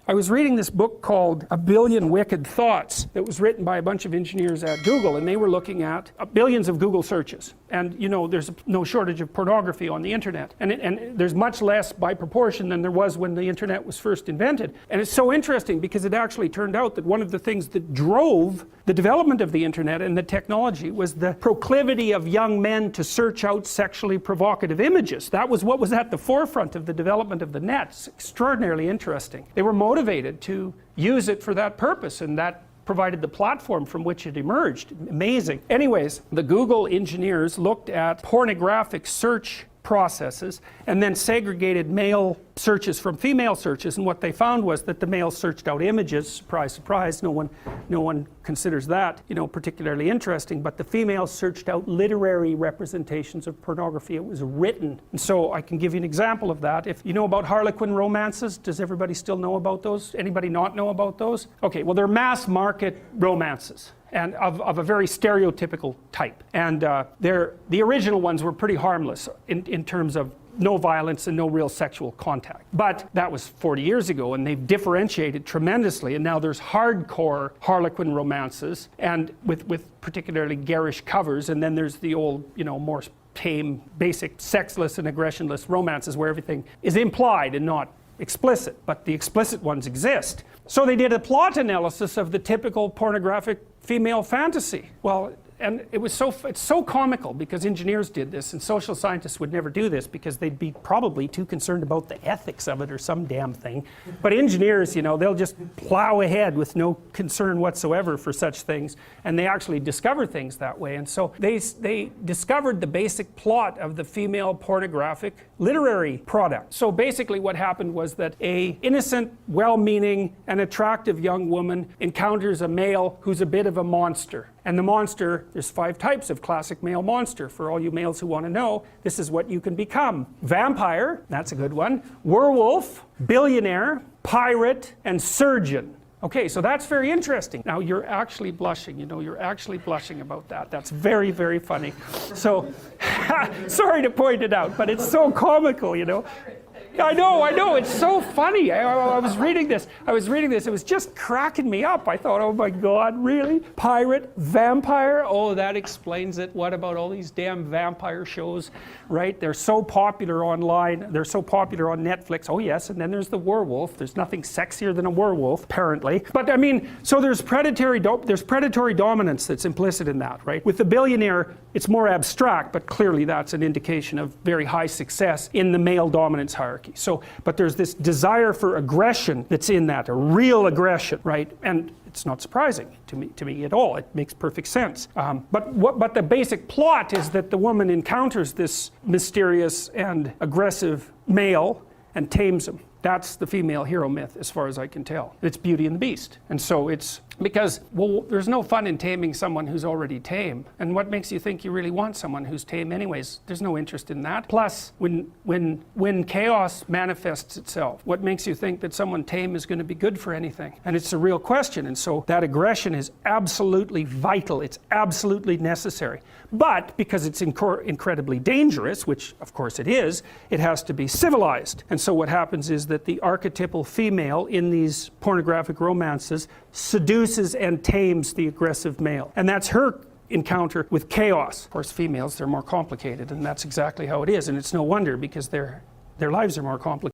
I was reading this book called A Billion Wicked Thoughts that was written by a bunch of engineers at Google, and they were looking at billions of Google searches. And you know, there's no shortage of pornography on the internet, and there's much less by proportion than there was when the internet was first invented. And it's so interesting because it actually turned out that one of the things that drove the development of the internet and the technology was the proclivity of young men to search out sexually provocative images. That was what was at the forefront of the development of the net. It's extraordinarily interesting. They were motivated to use it for that purpose, and that provided the platform from which it emerged. Amazing. Anyways, the Google engineers looked at pornographic search processes and then segregated male searches from female searches, and what they found was that the males searched out images. Surprise, surprise, no one considers that, you know, particularly interesting, but the females searched out literary representations of pornography. It was written. And so I can give you an example of that. If you know about Harlequin romances, does everybody still know about those? Anybody not know about those? Okay, well, they're mass market romances, and of a very stereotypical type. And the original ones were pretty harmless in terms of no violence and no real sexual contact. But that was 40 years ago, and they've differentiated tremendously, and now there's hardcore Harlequin romances, and with particularly garish covers, and then there's the old, you know, more tame, basic, sexless and aggressionless romances where everything is implied and not explicit, but the explicit ones exist. So they did a plot analysis of the typical pornographic female fantasy. Well, and it's so comical because engineers did this, and social scientists would never do this because they'd be probably too concerned about the ethics of it or some damn thing. But engineers, you know, they'll just plow ahead with no concern whatsoever for such things, and they actually discover things that way. And so they discovered the basic plot of the female pornographic literary product. So basically what happened was that a innocent, well-meaning and attractive young woman encounters a male who's a bit of a monster. And the monster, there's 5 types of classic male monster. For all you males who want to know, this is what you can become. Vampire, that's a good one. Werewolf, billionaire, pirate, and surgeon. Okay, so that's very interesting. Now you're actually blushing, you know, you're actually blushing about that. That's very, very funny. So, sorry to point it out, but it's so comical, you know. I know, it's so funny. I was reading this, it was just cracking me up. I thought, oh my God, really? Pirate, vampire? Oh, that explains it. What about all these damn vampire shows, right? They're so popular online, they're so popular on Netflix. Oh yes, and then there's the werewolf. There's nothing sexier than a werewolf, apparently. But I mean, so there's predatory dominance that's implicit in that, right? With the billionaire, it's more abstract, but clearly that's an indication of very high success in the male dominance hierarchy. So, but there's this desire for aggression that's in that, a real aggression, right? And it's not surprising to me at all. It makes perfect sense. But the basic plot is that the woman encounters this mysterious and aggressive male and tames him. That's the female hero myth, as far as I can tell. It's Beauty and the Beast. And so it's because, well, there's no fun in taming someone who's already tame. And what makes you think you really want someone who's tame anyways? There's no interest in that. Plus, when chaos manifests itself, what makes you think that someone tame is going to be good for anything? And it's a real question. And so that aggression is absolutely vital. It's absolutely necessary. But because it's incredibly dangerous, which of course it is, it has to be civilized. And so what happens is that the archetypal female in these pornographic romances seduces and tames the aggressive male. And that's her encounter with chaos. Of course, females, they're more complicated, and that's exactly how it is. And it's no wonder, because their lives are more complicated.